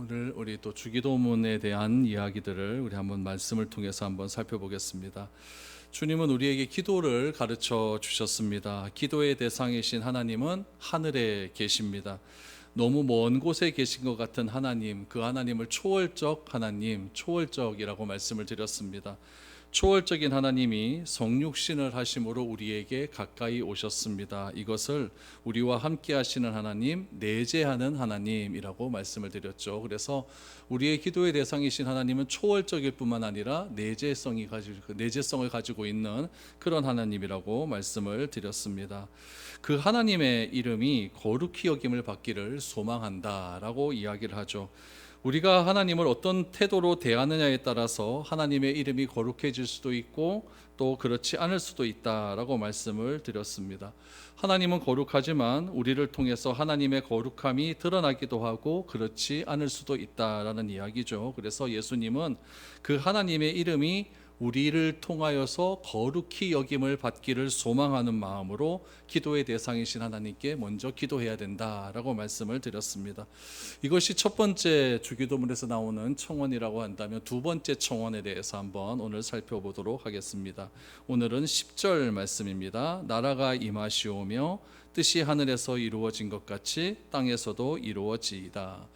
오늘 우리 또 주기도문에 대한 이야기들을 우리 한번 말씀을 통해서 한번 살펴보겠습니다. 주님은 우리에게 기도를 가르쳐 주셨습니다. 기도의 대상이신 하나님은 하늘에 계십니다. 너무 먼 곳에 계신 것 같은 하나님, 그 하나님을 초월적 하나님, 초월적이라고 말씀을 드렸습니다. 초월적인 하나님이 성육신을 하심으로 우리에게 가까이 오셨습니다. 이것을 우리와 함께 하시는 하나님, 내재하는 하나님이라고 말씀을 드렸죠. 그래서 우리의 기도의 대상이신 하나님은 초월적일 뿐만 아니라 내재성을 가지고 있는 그런 하나님이라고 말씀을 드렸습니다. 그 하나님의 이름이 거룩히 여김을 받기를 소망한다라고 이야기를 하죠. 우리가 하나님을 어떤 태도로 대하느냐에 따라서 하나님의 이름이 거룩해질 수도 있고 또 그렇지 않을 수도 있다라고 말씀을 드렸습니다. 하나님은 거룩하지만 우리를 통해서 하나님의 거룩함이 드러나기도 하고 그렇지 않을 수도 있다라는 이야기죠. 그래서 예수님은 그 하나님의 이름이 우리를 통하여서 거룩히 여김을 받기를 소망하는 마음으로 기도의 대상이신 하나님께 먼저 기도해야 된다라고 말씀을 드렸습니다. 이것이 첫 번째 주기도문에서 나오는 청원이라고 한다면 두 번째 청원에 대해서 한번 오늘 살펴보도록 하겠습니다. 오늘은 10절 말씀입니다. 나라가 임하시오며 뜻이 하늘에서 이루어진 것 같이 땅에서도 이루어지이다.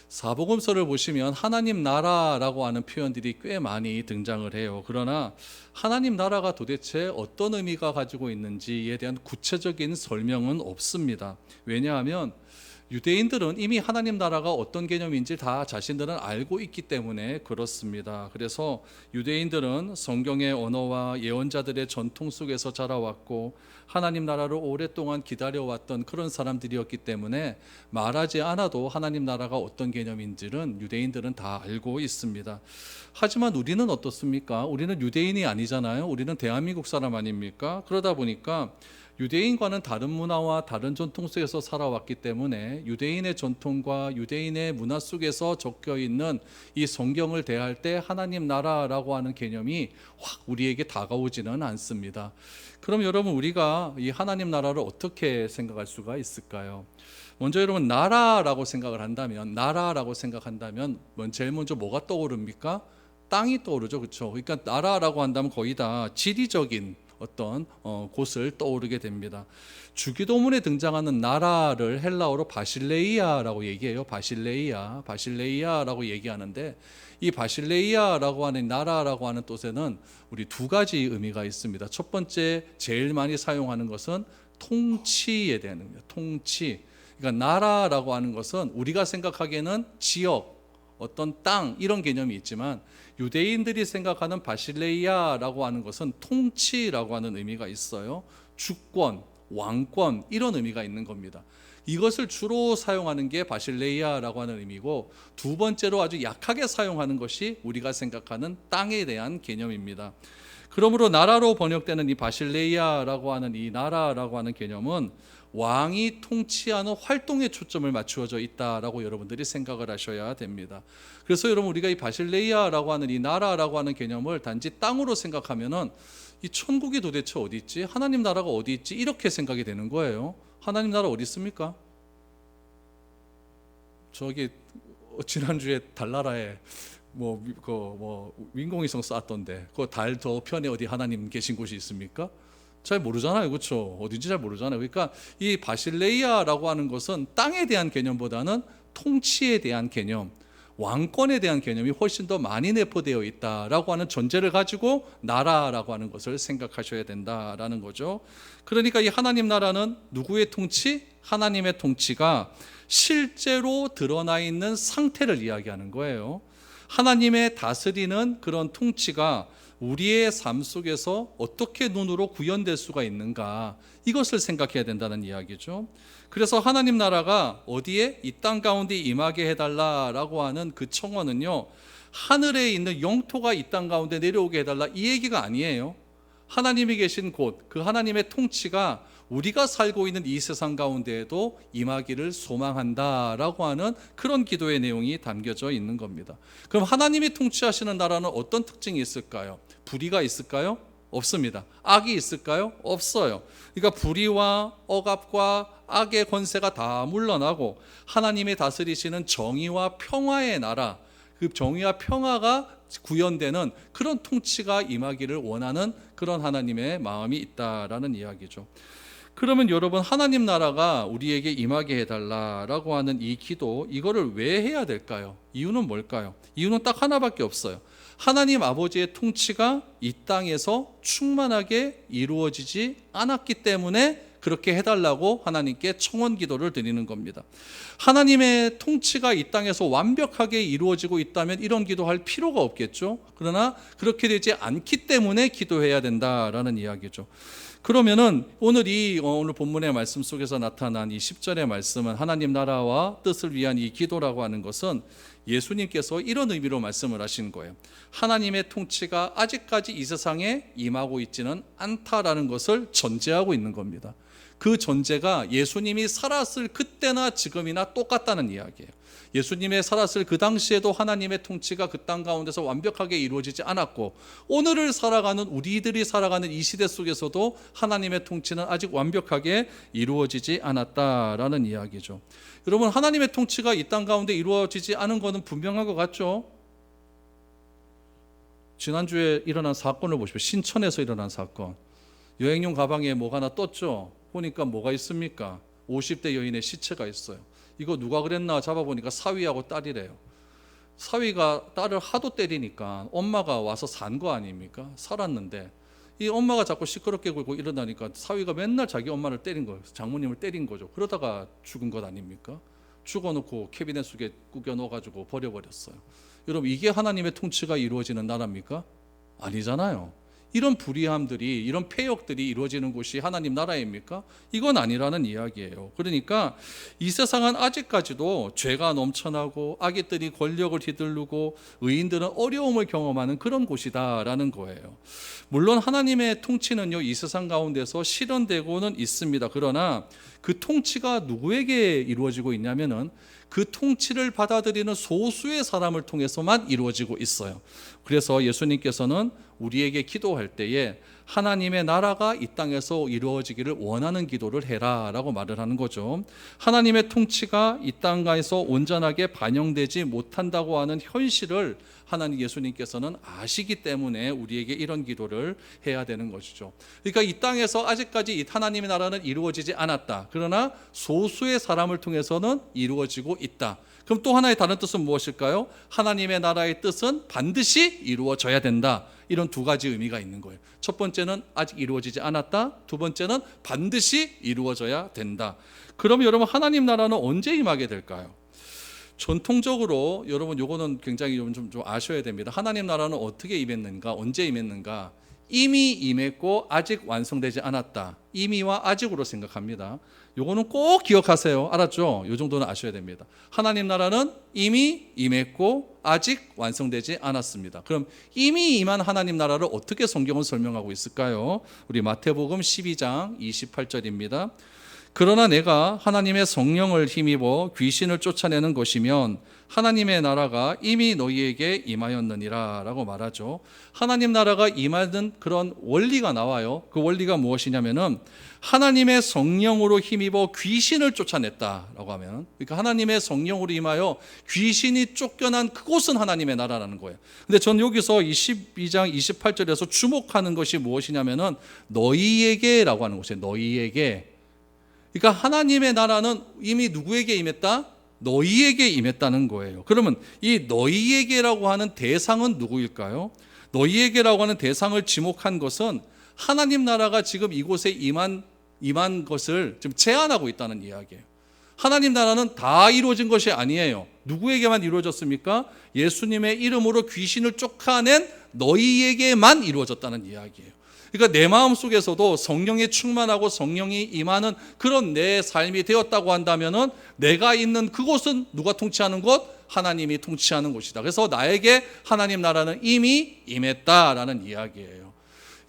사복음서를 보시면 하나님 나라라고 하는 표현들이 꽤 많이 등장을 해요. 그러나 하나님 나라가 도대체 어떤 의미가 가지고 있는지에 대한 구체적인 설명은 없습니다. 왜냐하면 유대인들은 이미 하나님 나라가 어떤 개념인지 다 자신들은 알고 있기 때문에 그렇습니다. 그래서 유대인들은 성경의 언어와 예언자들의 전통 속에서 자라왔고 하나님 나라를 오랫동안 기다려왔던 그런 사람들이었기 때문에 말하지 않아도 하나님 나라가 어떤 개념인지는 유대인들은 다 알고 있습니다. 하지만 우리는 어떻습니까? 우리는 유대인이 아니잖아요. 우리는 대한민국 사람 아닙니까? 그러다 보니까 유대인과는 다른 문화와 다른 전통 속에서 살아왔기 때문에 유대인의 전통과 유대인의 문화 속에서 적혀 있는 이 성경을 대할 때 하나님 나라라고 하는 개념이 확 우리에게 다가오지는 않습니다. 그럼 여러분, 우리가 이 하나님 나라를 어떻게 생각할 수가 있을까요? 먼저 여러분, 나라라고 생각을 한다면 제일 먼저 뭐가 떠오릅니까? 땅이 떠오르죠. 그렇죠? 그러니까 나라라고 한다면 거의 다 지리적인 어떤 곳을 떠오르게 됩니다. 주기도문에 등장하는 나라를 헬라어로 바실레이아라고 얘기해요. 바실레이아라고 얘기하는데 이 바실레이아라고 하는 나라라고 하는 뜻에는 우리 두 가지 의미가 있습니다. 첫 번째, 제일 많이 사용하는 것은 통치에 대한 의미입니다. 통치. 그러니까 나라라고 하는 것은 우리가 생각하기에는 지역, 어떤 땅, 이런 개념이 있지만 유대인들이 생각하는 바실레이아라고 하는 것은 통치라고 하는 의미가 있어요. 주권, 왕권, 이런 의미가 있는 겁니다. 이것을 주로 사용하는 게 바실레이아라고 하는 의미고, 두 번째로 아주 약하게 사용하는 것이 우리가 생각하는 땅에 대한 개념입니다. 그러므로 나라로 번역되는 이 바실레이아라고 하는 이 나라라고 하는 개념은 왕이 통치하는 활동에 초점을 맞추어져 있다라고 여러분들이 생각을 하셔야 됩니다. 그래서 여러분, 우리가 이 바실레이아라고 하는 이 나라라고 하는 개념을 단지 땅으로 생각하면은 이 천국이 도대체 어디 있지? 하나님 나라가 어디 있지? 이렇게 생각이 되는 거예요. 하나님 나라 어디 있습니까? 저기 지난주에 달나라에 인공위성 쐈던데 그 달 더 편에 어디 하나님 계신 곳이 있습니까? 잘 모르잖아요. 그렇죠? 어딘지 잘 모르잖아요. 그러니까 이 바실레이아라고 하는 것은 땅에 대한 개념보다는 통치에 대한 개념, 왕권에 대한 개념이 훨씬 더 많이 내포되어 있다라고 하는 전제를 가지고 나라라고 하는 것을 생각하셔야 된다라는 거죠. 그러니까 이 하나님 나라는 누구의 통치? 하나님의 통치가 실제로 드러나 있는 상태를 이야기하는 거예요. 하나님의 다스리는 그런 통치가 우리의 삶 속에서 어떻게 눈으로 구현될 수가 있는가, 이것을 생각해야 된다는 이야기죠. 그래서 하나님 나라가 어디에? 이 땅 가운데 임하게 해달라라고 하는 그 청원은요, 하늘에 있는 영토가 이 땅 가운데 내려오게 해달라, 이 얘기가 아니에요. 하나님이 계신 곳, 그 하나님의 통치가 우리가 살고 있는 이 세상 가운데에도 임하기를 소망한다라고 하는 그런 기도의 내용이 담겨져 있는 겁니다. 그럼 하나님이 통치하시는 나라는 어떤 특징이 있을까요? 불의가 있을까요? 없습니다. 악이 있을까요? 없어요. 그러니까 불의와 억압과 악의 권세가 다 물러나고 하나님이 다스리시는 정의와 평화의 나라, 그 정의와 평화가 구현되는 그런 통치가 임하기를 원하는 그런 하나님의 마음이 있다라는 이야기죠. 그러면 여러분, 하나님 나라가 우리에게 임하게 해달라라고 하는 이 기도, 이거를 왜 해야 될까요? 이유는 뭘까요? 이유는 딱 하나밖에 없어요. 하나님 아버지의 통치가 이 땅에서 충만하게 이루어지지 않았기 때문에 그렇게 해달라고 하나님께 청원 기도를 드리는 겁니다. 하나님의 통치가 이 땅에서 완벽하게 이루어지고 있다면 이런 기도할 필요가 없겠죠. 그러나 그렇게 되지 않기 때문에 기도해야 된다라는 이야기죠. 그러면은 오늘 본문의 말씀 속에서 나타난 이 10절의 말씀은 하나님 나라와 뜻을 위한 이 기도라고 하는 것은 예수님께서 이런 의미로 말씀을 하신 거예요. 하나님의 통치가 아직까지 이 세상에 임하고 있지는 않다라는 것을 전제하고 있는 겁니다. 그 전제가 예수님이 살았을 그때나 지금이나 똑같다는 이야기예요. 예수님의 살았을 그 당시에도 하나님의 통치가 그 땅 가운데서 완벽하게 이루어지지 않았고, 오늘을 살아가는 우리들이 살아가는 이 시대 속에서도 하나님의 통치는 아직 완벽하게 이루어지지 않았다라는 이야기죠. 여러분, 하나님의 통치가 이 땅 가운데 이루어지지 않은 것은 분명한 것 같죠? 지난주에 일어난 사건을 보십시오. 신천에서 일어난 사건. 여행용 가방에 뭐가 하나 떴죠? 보니까 뭐가 있습니까? 50대 여인의 시체가 있어요. 이거 누가 그랬나 잡아보니까 사위하고 딸이래요. 사위가 딸을 하도 때리니까 엄마가 와서 산 거 아닙니까? 살았는데 이 엄마가 자꾸 시끄럽게 굴고 일어나니까 사위가 맨날 자기 엄마를 때린 거예요. 장모님을 때린 거죠. 그러다가 죽은 것 아닙니까? 죽어놓고 캐비넷 속에 구겨 넣어가지고 버려버렸어요. 여러분, 이게 하나님의 통치가 이루어지는 나라입니까? 아니잖아요. 이런 불의함들이, 이런 폐역들이 이루어지는 곳이 하나님 나라입니까? 이건 아니라는 이야기예요. 그러니까 이 세상은 아직까지도 죄가 넘쳐나고 악의들이 권력을 휘두르고 의인들은 어려움을 경험하는 그런 곳이다라는 거예요. 물론 하나님의 통치는요, 이 세상 가운데서 실현되고는 있습니다. 그러나 그 통치가 누구에게 이루어지고 있냐면은 그 통치를 받아들이는 소수의 사람을 통해서만 이루어지고 있어요. 그래서 예수님께서는 우리에게 기도할 때에 하나님의 나라가 이 땅에서 이루어지기를 원하는 기도를 해라 라고 말을 하는 거죠. 하나님의 통치가 이 땅에서 온전하게 반영되지 못한다고 하는 현실을 하나님 예수님께서는 아시기 때문에 우리에게 이런 기도를 해야 되는 것이죠. 그러니까 이 땅에서 아직까지 이 하나님의 나라는 이루어지지 않았다. 그러나 소수의 사람을 통해서는 이루어지고 있다. 그럼 또 하나의 다른 뜻은 무엇일까요? 하나님의 나라의 뜻은 반드시 이루어져야 된다. 이런 두 가지 의미가 있는 거예요. 첫 번째는 아직 이루어지지 않았다. 두 번째는 반드시 이루어져야 된다. 그럼 여러분, 하나님 나라는 언제 임하게 될까요? 전통적으로 여러분, 요거는 굉장히 좀 아셔야 됩니다. 하나님 나라는 어떻게 임했는가, 언제 임했는가? 이미 임했고 아직 완성되지 않았다. 이미와 아직으로 생각합니다. 요거는 꼭 기억하세요. 알았죠? 요 정도는 아셔야 됩니다. 하나님 나라는 이미 임했고 아직 완성되지 않았습니다. 그럼 이미 임한 하나님 나라를 어떻게 성경은 설명하고 있을까요? 우리 마태복음 12장 28절입니다. 그러나 내가 하나님의 성령을 힘입어 귀신을 쫓아내는 것이면 하나님의 나라가 이미 너희에게 임하였느니라 라고 말하죠. 하나님 나라가 임하는 그런 원리가 나와요. 그 원리가 무엇이냐면은 하나님의 성령으로 힘입어 귀신을 쫓아냈다라고 하면, 그러니까 하나님의 성령으로 임하여 귀신이 쫓겨난 그곳은 하나님의 나라라는 거예요. 근데 전 여기서 22장 28절에서 주목하는 것이 무엇이냐면은 너희에게라고 하는 것이에요. 너희에게. 그러니까 하나님의 나라는 이미 누구에게 임했다? 너희에게 임했다는 거예요. 그러면 이 너희에게라고 하는 대상은 누구일까요? 너희에게라고 하는 대상을 지목한 것은 하나님 나라가 지금 이곳에 임한 것을 지금 제한하고 있다는 이야기예요. 하나님 나라는 다 이루어진 것이 아니에요. 누구에게만 이루어졌습니까? 예수님의 이름으로 귀신을 쫓아낸 너희에게만 이루어졌다는 이야기예요. 그러니까 내 마음 속에서도 성령이 충만하고 성령이 임하는 그런 내 삶이 되었다고 한다면은 내가 있는 그곳은 누가 통치하는 곳? 하나님이 통치하는 곳이다. 그래서 나에게 하나님 나라는 이미 임했다라는 이야기예요.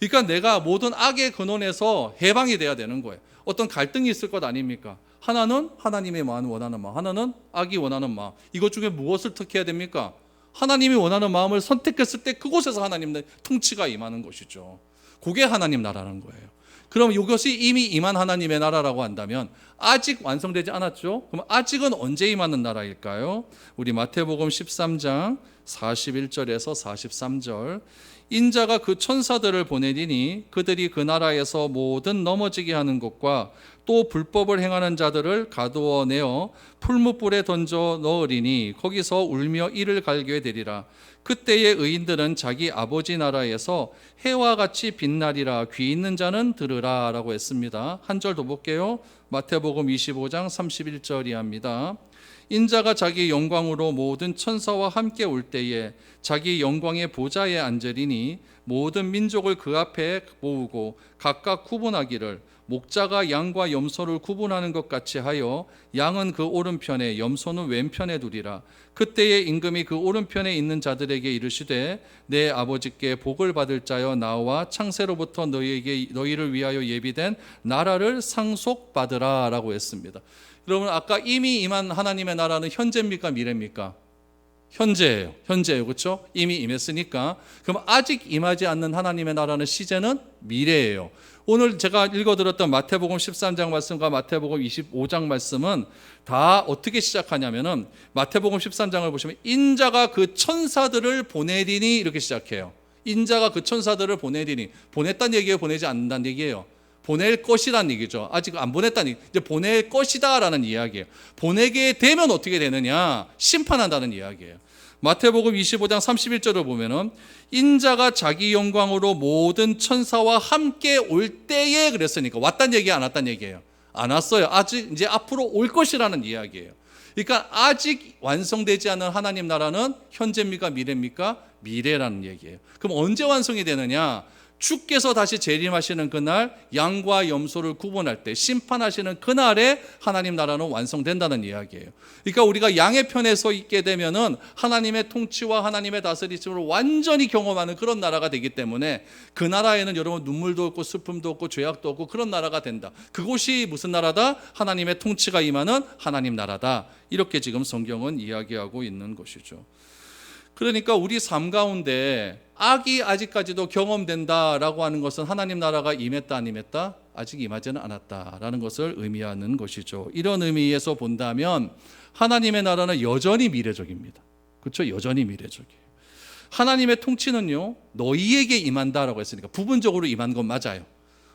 그러니까 내가 모든 악의 근원에서 해방이 돼야 되는 거예요. 어떤 갈등이 있을 것 아닙니까? 하나는 하나님의 마음 원하는 마음, 하나는 악이 원하는 마음. 이것 중에 무엇을 택해야 됩니까? 하나님이 원하는 마음을 선택했을 때 그곳에서 하나님의 통치가 임하는 것이죠. 그게 하나님 나라라는 거예요. 그럼 이것이 이미 임한 하나님의 나라라고 한다면 아직 완성되지 않았죠? 그럼 아직은 언제 임하는 나라일까요? 우리 마태복음 13장 41절에서 43절. 인자가 그 천사들을 보내리니 그들이 그 나라에서 모든 넘어지게 하는 것과 또 불법을 행하는 자들을 가두어 내어 풀무불에 던져 넣으리니 거기서 울며 이를 갈게 되리라. 그때의 의인들은 자기 아버지 나라에서 해와 같이 빛나리라. 귀 있는 자는 들으라 라고 했습니다. 한 절 더 볼게요. 마태복음 25장 31절이합니다. 인자가 자기 영광으로 모든 천사와 함께 올 때에 자기 영광의 보좌에 앉으리니 모든 민족을 그 앞에 모으고 각각 구분하기를 목자가 양과 염소를 구분하는 것 같이 하여 양은 그 오른편에 염소는 왼편에 두리라. 그때에 임금이 그 오른편에 있는 자들에게 이르시되 내 아버지께 복을 받을 자여 나와 창세로부터 너희를 위하여 예비된 나라를 상속받으라 라고 했습니다. 여러분 아까 이미 임한 하나님의 나라는 현재입니까 미래입니까? 현재예요. 그렇죠? 이미 임했으니까. 그럼 아직 임하지 않는 하나님의 나라는 시제는 미래예요. 오늘 제가 읽어드렸던 마태복음 13장 말씀과 마태복음 25장 말씀은 다 어떻게 시작하냐면은 마태복음 13장을 보시면 인자가 그 천사들을 보내리니 이렇게 시작해요. 인자가 그 천사들을 보내리니, 보냈다는 얘기예요, 보내지 않는다는 얘기예요? 보낼 것이라는 얘기죠. 아직 안 보냈다는 얘기. 이제 보낼 것이다라는 이야기예요. 보내게 되면 어떻게 되느냐? 심판한다는 이야기예요. 마태복음 25장 31절을 보면은 인자가 자기 영광으로 모든 천사와 함께 올 때에 그랬으니까 왔다는 얘기 안 왔다는 얘기예요. 안 왔어요. 아직 이제 앞으로 올 것이라는 이야기예요. 그러니까 아직 완성되지 않은 하나님 나라는 현재입니까 미래입니까? 미래라는 얘기예요. 그럼 언제 완성이 되느냐? 주께서 다시 재림하시는 그날 양과 염소를 구분할 때 심판하시는 그날에 하나님 나라는 완성된다는 이야기예요. 그러니까 우리가 양의 편에 서 있게 되면은 하나님의 통치와 하나님의 다스리심을 완전히 경험하는 그런 나라가 되기 때문에 그 나라에는 여러분 눈물도 없고 슬픔도 없고 죄악도 없고 그런 나라가 된다. 그곳이 무슨 나라다? 하나님의 통치가 임하는 하나님 나라다. 이렇게 지금 성경은 이야기하고 있는 것이죠. 그러니까 우리 삶 가운데 악이 아직까지도 경험된다라고 하는 것은 하나님 나라가 임했다 안 임했다? 아직 임하지는 않았다라는 것을 의미하는 것이죠. 이런 의미에서 본다면 하나님의 나라는 여전히 미래적입니다. 그렇죠? 여전히 미래적이에요. 하나님의 통치는요 너희에게 임한다라고 했으니까 부분적으로 임한 건 맞아요.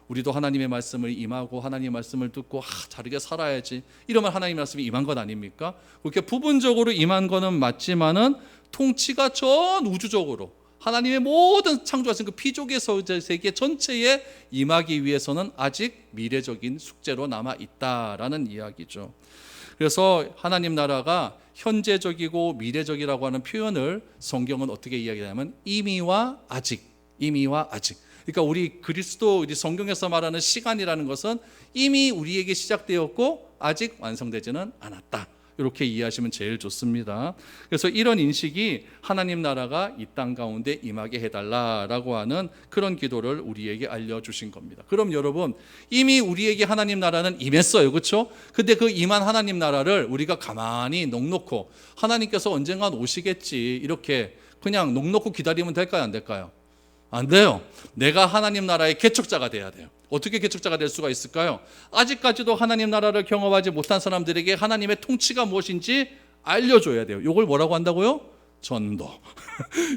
우리도 하나님의 말씀을 임하고 하나님의 말씀을 듣고 다르게 살아야지 이러면 하나님의 말씀이 임한 것 아닙니까? 그렇게 부분적으로 임한 거는 맞지만은 통치가 전 우주적으로 하나님의 모든 창조하신 그 피조계 세계 전체에 임하기 위해서는 아직 미래적인 숙제로 남아 있다라는 이야기죠. 그래서 하나님 나라가 현재적이고 미래적이라고 하는 표현을 성경은 어떻게 이야기하냐면 이미와 아직. 그러니까 우리 성경에서 말하는 시간이라는 것은 이미 우리에게 시작되었고 아직 완성되지는 않았다. 이렇게 이해하시면 제일 좋습니다. 그래서 이런 인식이 하나님 나라가 이 땅 가운데 임하게 해달라라고 하는 그런 기도를 우리에게 알려주신 겁니다. 그럼 여러분 이미 우리에게 하나님 나라는 임했어요. 그렇죠? 근데 그 임한 하나님 나라를 우리가 가만히 넋놓고 하나님께서 언젠간 오시겠지 이렇게 그냥 넋놓고 기다리면 될까요? 안 될까요? 안 돼요. 내가 하나님 나라의 개척자가 돼야 돼요. 어떻게 개척자가 될 수가 있을까요? 아직까지도 하나님 나라를 경험하지 못한 사람들에게 하나님의 통치가 무엇인지 알려줘야 돼요. 이걸 뭐라고 한다고요? 전도.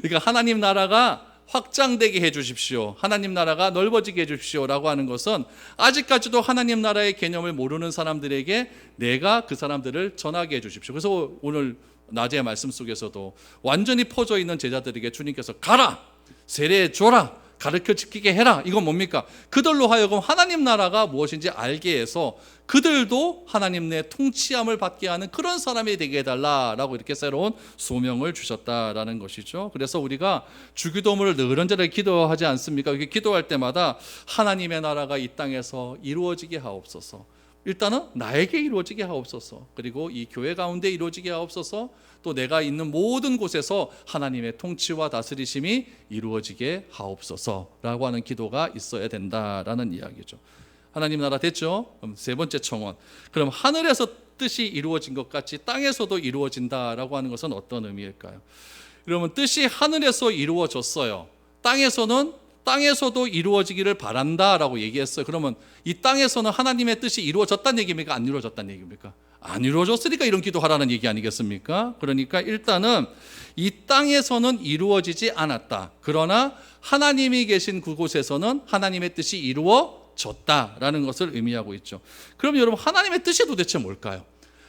그러니까 하나님 나라가 확장되게 해주십시오. 하나님 나라가 넓어지게 해주십시오 라고 하는 것은 아직까지도 하나님 나라의 개념을 모르는 사람들에게 내가 그 사람들을 전하게 해주십시오. 그래서 오늘 낮의 말씀 속에서도 완전히 퍼져 있는 제자들에게 주님께서 가라! 세례해 줘라! 가르쳐 지키게 해라. 이건 뭡니까? 그들로 하여금 하나님 나라가 무엇인지 알게 해서 그들도 하나님 내 통치함을 받게 하는 그런 사람이 되게 해달라라고 이렇게 새로운 소명을 주셨다라는 것이죠. 그래서 우리가 주기도문을 늘은저를 기도하지 않습니까? 이렇게 기도할 때마다 하나님의 나라가 이 땅에서 이루어지게 하옵소서. 일단은 나에게 이루어지게 하옵소서. 그리고 이 교회 가운데 이루어지게 하옵소서. 또 내가 있는 모든 곳에서 하나님의 통치와 다스리심이 이루어지게 하옵소서라고 하는 기도가 있어야 된다라는 이야기죠. 하나님 나라 됐죠? 그럼 세 번째 청원. 그럼 하늘에서 뜻이 이루어진 것 같이 땅에서도 이루어진다라고 하는 것은 어떤 의미일까요? 여러분 뜻이 하늘에서 이루어졌어요. 땅에서는 땅에서도 이루어지기를 바란다라고 얘기했어요. 그러면 이 땅에서는 하나님의 뜻이 이루어졌다는 얘기입니까? 안 이루어졌다는 얘기입니까? 안 이루어졌으니까 이런 기도하라는 얘기 아니겠습니까? 그러니까 일단은 이 땅에서는 이루어지지 않았다. 그러나 하나님이 계신 그곳에서는 하나님의 뜻이 이루어졌다라는 것을 의미하고 있죠. 그럼 여러분, 하나님의 뜻이 도대체 뭘까요?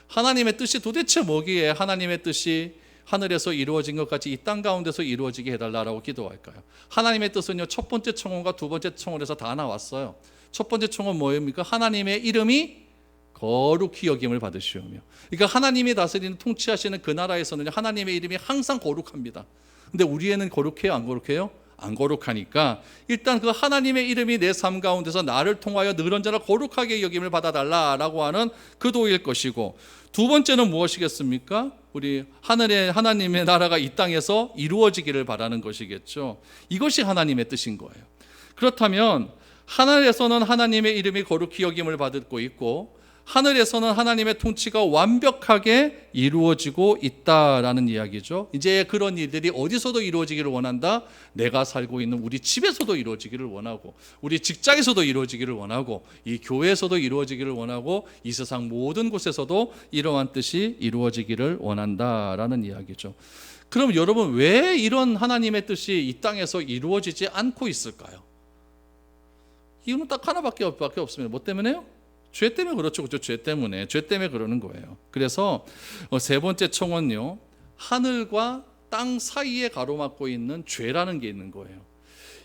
하나님의 뜻이 도대체 뭐기에 하나님의 뜻이 하늘에서 이루어진 것 같이 이 땅 가운데서 이루어지게 해달라고 기도할까요? 하나님의 뜻은요, 첫 번째 청혼과 두 번째 청혼에서 다 나왔어요. 첫 번째 청혼 뭐입니까? 하나님의 이름이 거룩히 여김을 받으시오며. 그러니까 하나님이 다스리는 통치하시는 그 나라에서는 하나님의 이름이 항상 거룩합니다. 근데 우리에는 거룩해요, 안 거룩해요? 안 거룩하니까 일단 그 하나님의 이름이 내 삶 가운데서 나를 통하여 늘 언제나 거룩하게 여김을 받아달라라고 하는 기도일 것이고, 두 번째는 무엇이겠습니까? 우리 하늘의 하나님의 나라가 이 땅에서 이루어지기를 바라는 것이겠죠. 이것이 하나님의 뜻인 거예요. 그렇다면 하늘에서는 하나님의 이름이 거룩히 여김을 받고 있고, 하늘에서는 하나님의 통치가 완벽하게 이루어지고 있다라는 이야기죠. 이제 그런 일들이 어디서도 이루어지기를 원한다. 내가 살고 있는 우리 집에서도 이루어지기를 원하고, 우리 직장에서도 이루어지기를 원하고, 이 교회에서도 이루어지기를 원하고, 이 세상 모든 곳에서도 이러한 뜻이 이루어지기를 원한다라는 이야기죠. 그럼 여러분, 왜 이런 하나님의 뜻이 이 땅에서 이루어지지 않고 있을까요? 이유는 딱 하나밖에 없습니다. 뭐 때문에요? 죄 때문에 그렇죠. 그렇죠. 죄 때문에 그러는 거예요. 그래서 세 번째 청혼요, 하늘과 땅 사이에 가로막고 있는 죄라는 게 있는 거예요.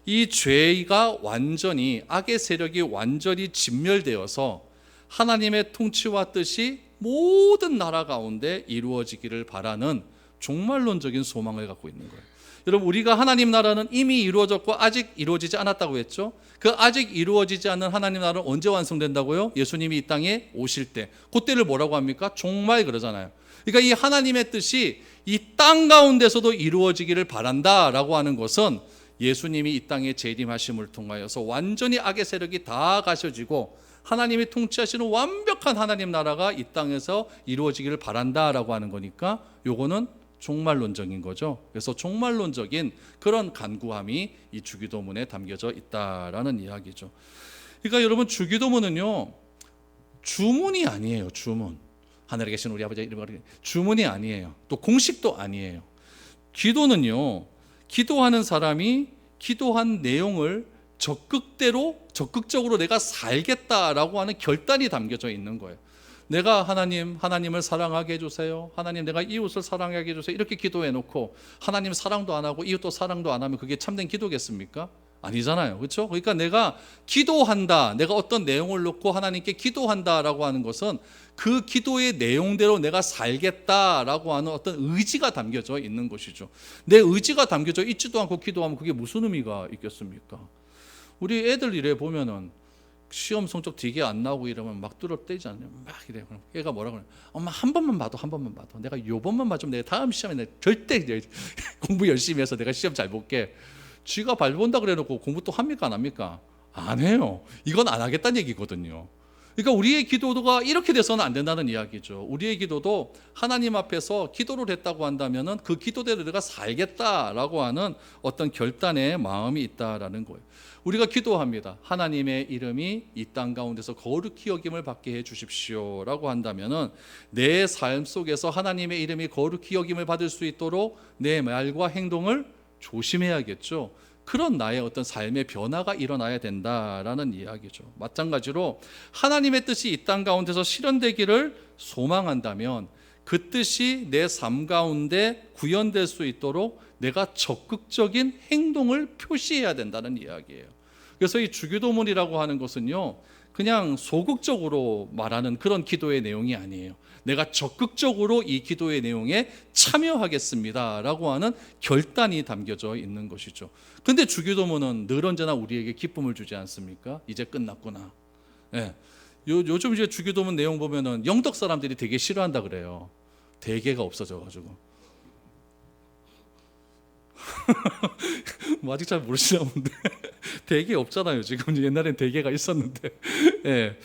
이 죄가 완전히, 악의 세력이 완전히 진멸되어서 하나님의 통치와 뜻이 모든 나라 가운데 이루어지기를 바라는 종말론적인 소망을 갖고 있는 거예요. 여러분, 우리가 하나님 나라는 이미 이루어졌고 아직 이루어지지 않았다고 했죠. 그 아직 이루어지지 않는 하나님 나라는 언제 완성된다고요? 예수님이 이 땅에 오실 때. 그때를 뭐라고 합니까? 종말 그러잖아요. 그러니까 이 하나님의 뜻이 이 땅 가운데서도 이루어지기를 바란다라고 하는 것은 예수님이 이 땅에 재림하심을 통하여서 완전히 악의 세력이 다 가셔지고 하나님이 통치하시는 완벽한 하나님 나라가 이 땅에서 이루어지기를 바란다라고 하는 거니까, 요거는 종말론적인 거죠. 그래서 종말론적인 그런 간구함이 이 주기도문에 담겨져 있다라는 이야기죠. 그러니까 여러분, 주기도문은요, 주문이 아니에요. 주문. 하늘에 계신 우리 아버지 이름으로, 주문이 아니에요. 또 공식도 아니에요. 기도는요, 기도하는 사람이 기도한 내용을 적극적으로 내가 살겠다라고 하는 결단이 담겨져 있는 거예요. 내가 하나님을 사랑하게 해주세요. 하나님, 내가 이웃을 사랑하게 해주세요. 이렇게 기도해놓고 하나님 사랑도 안 하고 이웃도 사랑도 안 하면 그게 참된 기도겠습니까? 아니잖아요. 그렇죠? 그러니까 내가 기도한다, 내가 어떤 내용을 놓고 하나님께 기도한다라고 하는 것은 그 기도의 내용대로 내가 살겠다라고 하는 어떤 의지가 담겨져 있는 것이죠. 내 의지가 담겨져 있지도 않고 기도하면 그게 무슨 의미가 있겠습니까? 우리 애들 이래 보면은 시험 성적 되게 안 나오고 이러면 막 뚫어대잖아요. 막 이래. 그럼 얘가 뭐라고 그래? 엄마, 한 번만 봐도. 내가 요번만 봐주면 내가 다음 시험에 내가 절대 공부 열심히 해서 내가 시험 잘 볼게. 쥐가 발 본다 그래놓고 공부 또 합니까, 안 합니까? 안 해요. 이건 안 하겠다는 얘기거든요. 그러니까 우리의 기도가 이렇게 돼서는 안 된다는 이야기죠. 우리의 기도도 하나님 앞에서 기도를 했다고 한다면은 그 기도대로 내가 살겠다라고 하는 어떤 결단의 마음이 있다라는 거예요. 우리가 기도합니다. 하나님의 이름이 이 땅 가운데서 거룩히 여김을 받게 해 주십시오라고 한다면은 내 삶 속에서 하나님의 이름이 거룩히 여김을 받을 수 있도록 내 말과 행동을 조심해야겠죠. 그런 나의 어떤 삶의 변화가 일어나야 된다라는 이야기죠. 마찬가지로 하나님의 뜻이 이 땅 가운데서 실현되기를 소망한다면 그 뜻이 내 삶 가운데 구현될 수 있도록 내가 적극적인 행동을 표시해야 된다는 이야기예요. 그래서 이 주기도문이라고 하는 것은요, 그냥 소극적으로 말하는 그런 기도의 내용이 아니에요. 내가 적극적으로 이 기도의 내용에 참여하겠습니다 라고 하는 결단이 담겨져 있는 것이죠. 근데 주기도문은 늘 언제나 우리에게 기쁨을 주지 않습니까? 이제 끝났구나. 네. 요즘 이제 주기도문 내용 보면은 영덕 사람들이 되게 싫어한다 그래요. 대개가 없어져가지고. 뭐 아직 잘 모르시나 본데 대개 없잖아요. 지금 옛날엔 대개가 있었는데. 예.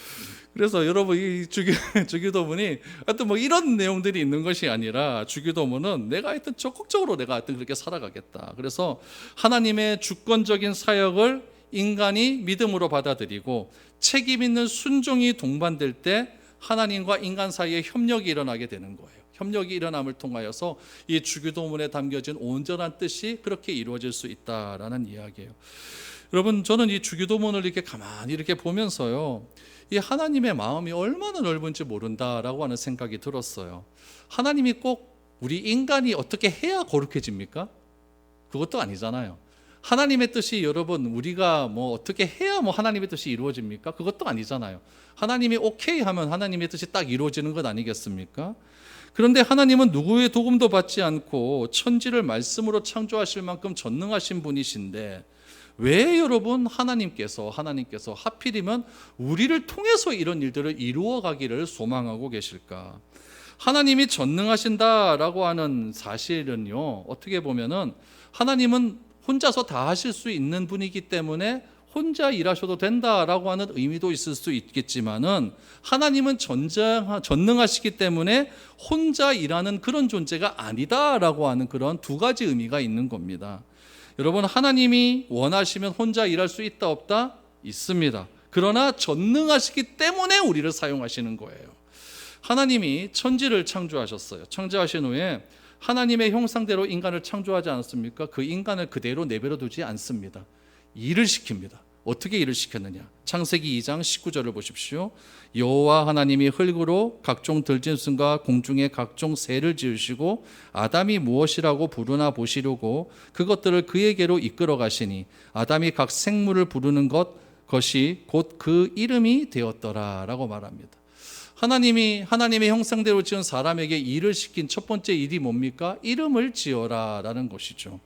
그래서 여러분 이 주기도문이 하여튼 뭐 이런 내용들이 있는 것이 아니라 주기도문은 내가 하여튼 적극적으로 내가 하여튼 그렇게 살아가겠다. 그래서 하나님의 주권적인 사역을 인간이 믿음으로 받아들이고 책임 있는 순종이 동반될 때 하나님과 인간 사이에 협력이 일어나게 되는 거예요. 협력이 일어남을 통하여서 이 주기도문에 담겨진 온전한 뜻이 그렇게 이루어질 수 있다라는 이야기예요. 여러분, 저는 이 주기도문을 이렇게 가만히 이렇게 보면서요, 이 하나님의 마음이 얼마나 넓은지 모른다라고 하는 생각이 들었어요. 하나님이 꼭 우리 인간이 어떻게 해야 거룩해집니까? 그것도 아니잖아요. 하나님의 뜻이 여러분 우리가 뭐 어떻게 해야 뭐 하나님의 뜻이 이루어집니까? 그것도 아니잖아요. 하나님이 오케이 하면 하나님의 뜻이 딱 이루어지는 것 아니겠습니까? 그런데 하나님은 누구의 도움도 받지 않고 천지를 말씀으로 창조하실 만큼 전능하신 분이신데 왜 여러분 하나님께서 하필이면 우리를 통해서 이런 일들을 이루어 가기를 소망하고 계실까? 하나님이 전능하신다라고 하는 사실은요, 어떻게 보면은 하나님은 혼자서 다 하실 수 있는 분이기 때문에 혼자 일하셔도 된다라고 하는 의미도 있을 수 있겠지만은 하나님은 전능하시기 때문에 혼자 일하는 그런 존재가 아니다라고 하는 그런 두 가지 의미가 있는 겁니다. 여러분, 하나님이 원하시면 혼자 일할 수 있다 없다? 있습니다. 그러나 전능하시기 때문에 우리를 사용하시는 거예요. 하나님이 천지를 창조하셨어요. 창조하신 후에 하나님의 형상대로 인간을 창조하지 않았습니까? 그 인간을 그대로 내버려 두지 않습니다. 일을 시킵니다. 어떻게 일을 시켰느냐? 창세기 2장 19절을 보십시오. 여호와 하나님이 흙으로 각종 들짐승과 공중의 각종 새를 지으시고 아담이 무엇이라고 부르나 보시려고 그것들을 그에게로 이끌어 가시니 아담이 각 생물을 부르는 것이 곧 그 이름이 되었더라라고 말합니다. 하나님의 형상대로 지은 사람에게 일을 시킨 첫 번째 일이 뭡니까? 이름을 지어라라는 것이죠.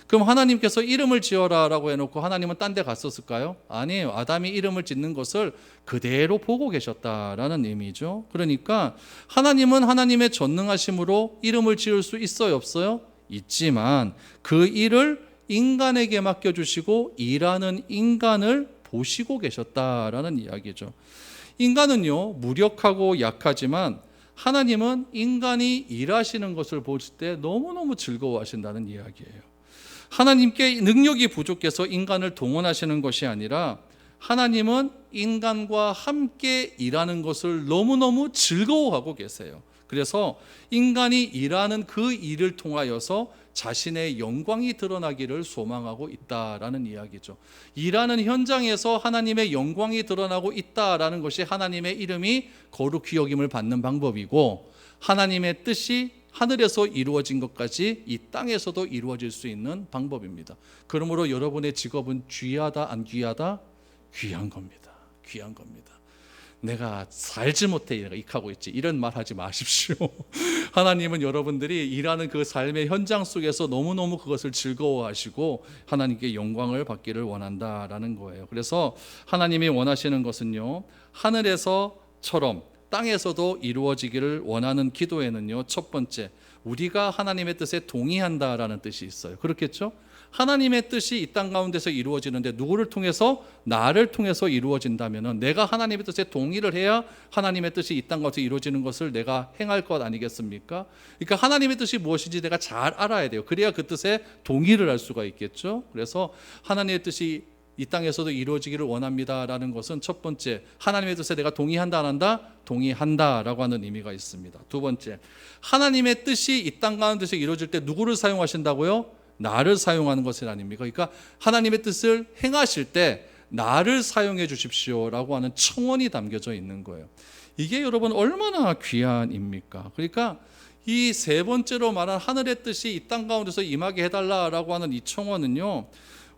그럼 하나님께서 이름을 지어라라고 해놓고 하나님은 딴 데 갔었을까요? 아니에요. 아담이 이름을 짓는 것을 그대로 보고 계셨다라는 의미죠. 그러니까 하나님은 하나님의 전능하심으로 이름을 지을 수 있어요, 없어요? 있지만 그 일을 인간에게 맡겨주시고 일하는 인간을 보시고 계셨다라는 이야기죠. 인간은요, 무력하고 약하지만 하나님은 인간이 일하시는 것을 볼 때 너무너무 즐거워하신다는 이야기예요. 하나님께 능력이 부족해서 인간을 동원하시는 것이 아니라 하나님은 인간과 함께 일하는 것을 너무너무 즐거워하고 계세요. 그래서 인간이 일하는 그 일을 통하여서 자신의 영광이 드러나기를 소망하고 있다라는 이야기죠. 일하는 현장에서 하나님의 영광이 드러나고 있다라는 것이 하나님의 이름이 거룩히 여김을 받는 방법이고 하나님의 뜻이 하늘에서 이루어진 것까지 이 땅에서도 이루어질 수 있는 방법입니다. 그러므로 여러분의 직업은 귀하다 안 귀하다? 귀한 겁니다. 귀한 겁니다. 내가 살지 못해 내가 익하고 있지 이런 말 하지 마십시오. 하나님은 여러분들이 일하는 그 삶의 현장 속에서 너무너무 그것을 즐거워하시고 하나님께 영광을 받기를 원한다라는 거예요. 그래서 하나님이 원하시는 것은요, 하늘에서처럼 땅에서도 이루어지기를 원하는 기도에는요, 첫 번째, 우리가 하나님의 뜻에 동의한다라는 뜻이 있어요. 그렇겠죠? 하나님의 뜻이 이 땅 가운데서 이루어지는데 누구를 통해서? 나를 통해서 이루어진다면 내가 하나님의 뜻에 동의를 해야 하나님의 뜻이 이 땅 가운데서 이루어지는 것을 내가 행할 것 아니겠습니까? 그러니까 하나님의 뜻이 무엇인지 내가 잘 알아야 돼요. 그래야 그 뜻에 동의를 할 수가 있겠죠. 그래서 하나님의 뜻이 이 땅에서도 이루어지기를 원합니다라는 것은 첫 번째, 하나님의 뜻에 내가 동의한다 안 한다? 동의한다라고 하는 의미가 있습니다. 두 번째, 하나님의 뜻이 이 땅 가운데서 이루어질 때 누구를 사용하신다고요? 나를 사용하는 것이 아닙니까? 그러니까 하나님의 뜻을 행하실 때 나를 사용해 주십시오라고 하는 청원이 담겨져 있는 거예요. 이게 여러분 얼마나 귀한 입니까? 그러니까 이 세 번째로 말한 하늘의 뜻이 이 땅 가운데서 임하게 해달라라고 하는 이 청원은요,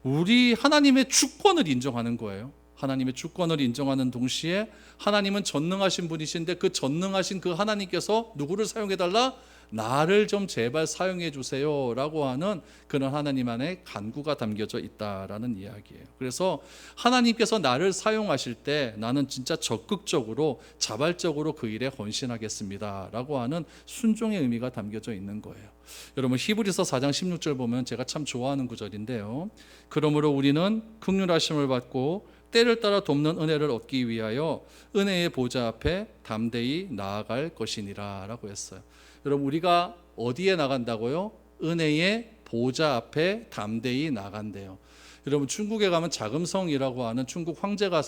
우리 하나님의 주권을 인정하는 거예요. 하나님의 주권을 인정하는 동시에 하나님은 전능하신 분이신데 그 전능하신 그 하나님께서 누구를 사용해달라? 나를 좀 제발 사용해 주세요 라고 하는 그런 하나님 안에 간구가 담겨져 있다라는 이야기예요. 그래서 하나님께서 나를 사용하실 때 나는 진짜 적극적으로 자발적으로 그 일에 헌신하겠습니다 라고 하는 순종의 의미가 담겨져 있는 거예요. 여러분, 히브리서 4장 16절 보면 제가 참 좋아하는 구절인데요, 그러므로 우리는 긍휼하심을 받고 때를 따라 돕는 은혜를 얻기 위하여 은혜의 보좌 앞에 담대히 나아갈 것이니라 라고 했어요. 여러분, 우리가 어디에 나간다고요? 은혜의 보좌 앞에 담대히 나간대요. 여러분, 중국에 가면 자금성이라고 하는 중국 황제가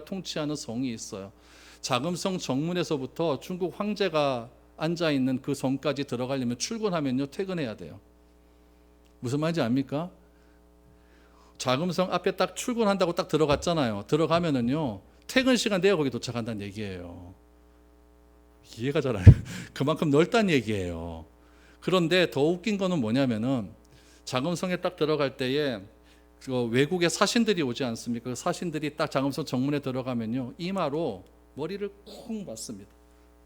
통치하는 성이 있어요. 자금성 정문에서부터 중국 황제가 앉아있는 그 성까지 들어가려면 출근하면요, 퇴근해야 돼요. 무슨 말인지 압니까? 자금성 앞에 딱 출근한다고 딱 들어갔잖아요. 들어가면은요, 퇴근 시간 돼야 거기 도착한다는 얘기예요. 이해가 잘 안 돼요. 그만큼 넓다는 얘기예요. 그런데 더 웃긴 거는 뭐냐면은 자금성에 딱 들어갈 때에 외국의 사신들이 오지 않습니까? 그 사신들이 딱 자금성 정문에 들어가면요, 이마로 머리를 쿵 박습니다.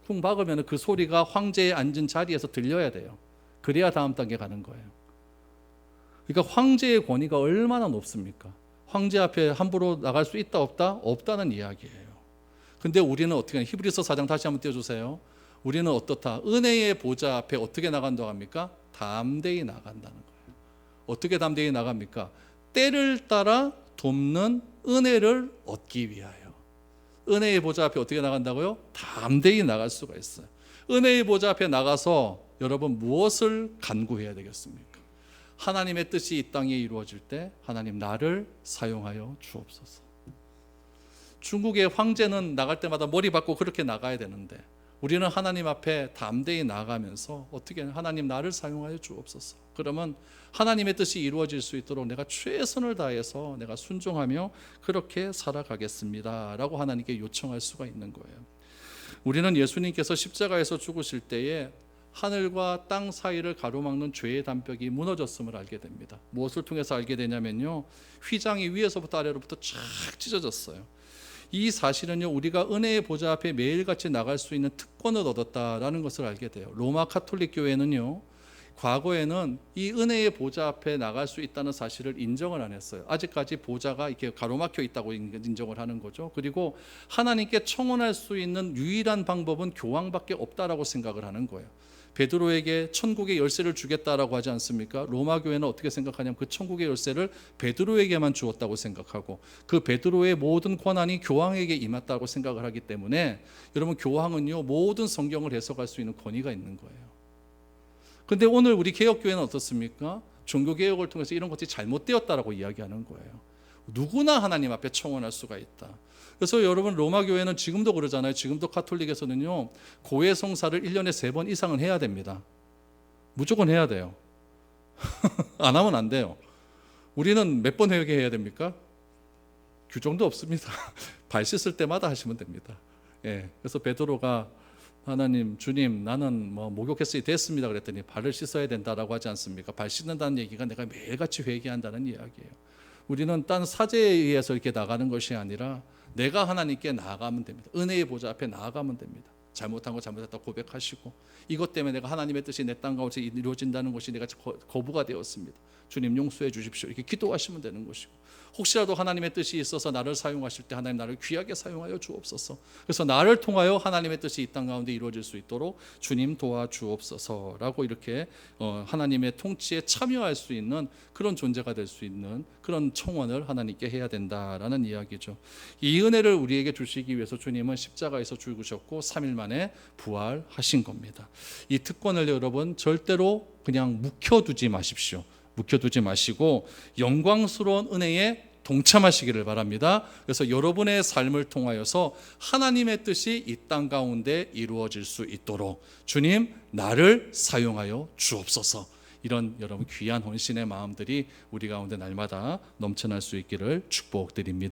쿵 박으면 그 소리가 황제의 앉은 자리에서 들려야 돼요. 그래야 다음 단계 가는 거예요. 그러니까 황제의 권위가 얼마나 높습니까? 황제 앞에 함부로 나갈 수 있다 없다? 없다는 이야기예요. 근데 우리는 어떻게 하냐? 히브리서 4장 다시 한번 띄워주세요. 우리는 어떻다? 은혜의 보좌 앞에 어떻게 나간다고 합니까? 담대히 나간다는 거예요. 어떻게 담대히 나갑니까? 때를 따라 돕는 은혜를 얻기 위하여. 은혜의 보좌 앞에 어떻게 나간다고요? 담대히 나갈 수가 있어요. 은혜의 보좌 앞에 나가서 여러분 무엇을 간구해야 되겠습니까? 하나님의 뜻이 이 땅에 이루어질 때 하나님 나를 사용하여 주옵소서. 중국의 황제는 나갈 때마다 머리 박고 그렇게 나가야 되는데 우리는 하나님 앞에 담대히 나가면서 어떻게 하나님 나를 사용하여 주옵소서. 그러면 하나님의 뜻이 이루어질 수 있도록 내가 최선을 다해서 내가 순종하며 그렇게 살아가겠습니다 라고 하나님께 요청할 수가 있는 거예요. 우리는 예수님께서 십자가에서 죽으실 때에 하늘과 땅 사이를 가로막는 죄의 담벽이 무너졌음을 알게 됩니다. 무엇을 통해서 알게 되냐면요, 휘장이 위에서부터 아래로부터 쫙 찢어졌어요. 이 사실은요, 우리가 은혜의 보좌 앞에 매일같이 나갈 수 있는 특권을 얻었다라는 것을 알게 돼요. 로마 카톨릭 교회는요, 과거에는 이 은혜의 보좌 앞에 나갈 수 있다는 사실을 인정을 안 했어요. 아직까지 보좌가 이렇게 가로막혀 있다고 인정을 하는 거죠. 그리고 하나님께 청혼할 수 있는 유일한 방법은 교황밖에 없다라고 생각을 하는 거예요. 베드로에게 천국의 열쇠를 주겠다라고 하지 않습니까? 로마 교회는 어떻게 생각하냐면 그 천국의 열쇠를 베드로에게만 주었다고 생각하고 그 베드로의 모든 권한이 교황에게 임했다고 생각을 하기 때문에 여러분, 교황은요 모든 성경을 해석할 수 있는 권위가 있는 거예요. 그런데 오늘 우리 개혁교회는 어떻습니까? 종교개혁을 통해서 이런 것이 잘못되었다라고 이야기하는 거예요. 누구나 하나님 앞에 청원할 수가 있다. 그래서 여러분, 로마 교회는 지금도 그러잖아요. 지금도 카톨릭에서는요, 고해 성사를 1년에 3번 이상은 해야 됩니다. 무조건 해야 돼요. 안 하면 안 돼요. 우리는 몇 번 회개해야 됩니까? 규정도 없습니다. 발 씻을 때마다 하시면 됩니다. 예, 그래서 베드로가 하나님, 주님, 나는 목욕했으니 됐습니다 그랬더니 발을 씻어야 된다라고 하지 않습니까? 발 씻는다는 얘기가 내가 매일같이 회개한다는 이야기예요. 우리는 딴 사제에 의해서 이렇게 나가는 것이 아니라 내가 하나님께 나아가면 됩니다. 은혜의 보좌 앞에 나아가면 됩니다. 잘못한 거 잘못했다고 고백하시고 이것 때문에 내가 하나님의 뜻이 내 땅 가운데 이루어진다는 것이 내가 거부가 되었습니다. 주님 용서해 주십시오. 이렇게 기도하시면 되는 것이고, 혹시라도 하나님의 뜻이 있어서 나를 사용하실 때 하나님 나를 귀하게 사용하여 주옵소서. 그래서 나를 통하여 하나님의 뜻이 이 땅 가운데 이루어질 수 있도록 주님 도와주옵소서라고 이렇게 하나님의 통치에 참여할 수 있는 그런 존재가 될 수 있는 그런 청원을 하나님께 해야 된다라는 이야기죠. 이 은혜를 우리에게 주시기 위해서 주님은 십자가에서 죽으셨고 3일 만에 부활하신 겁니다. 이 특권을 여러분 절대로 그냥 묵혀두지 마십시오. 묵혀두지 마시고 영광스러운 은혜에 동참하시기를 바랍니다. 그래서 여러분의 삶을 통하여서 하나님의 뜻이 이 땅 가운데 이루어질 수 있도록 주님 나를 사용하여 주옵소서. 이런 여러분 귀한 헌신의 마음들이 우리 가운데 날마다 넘쳐날 수 있기를 축복드립니다.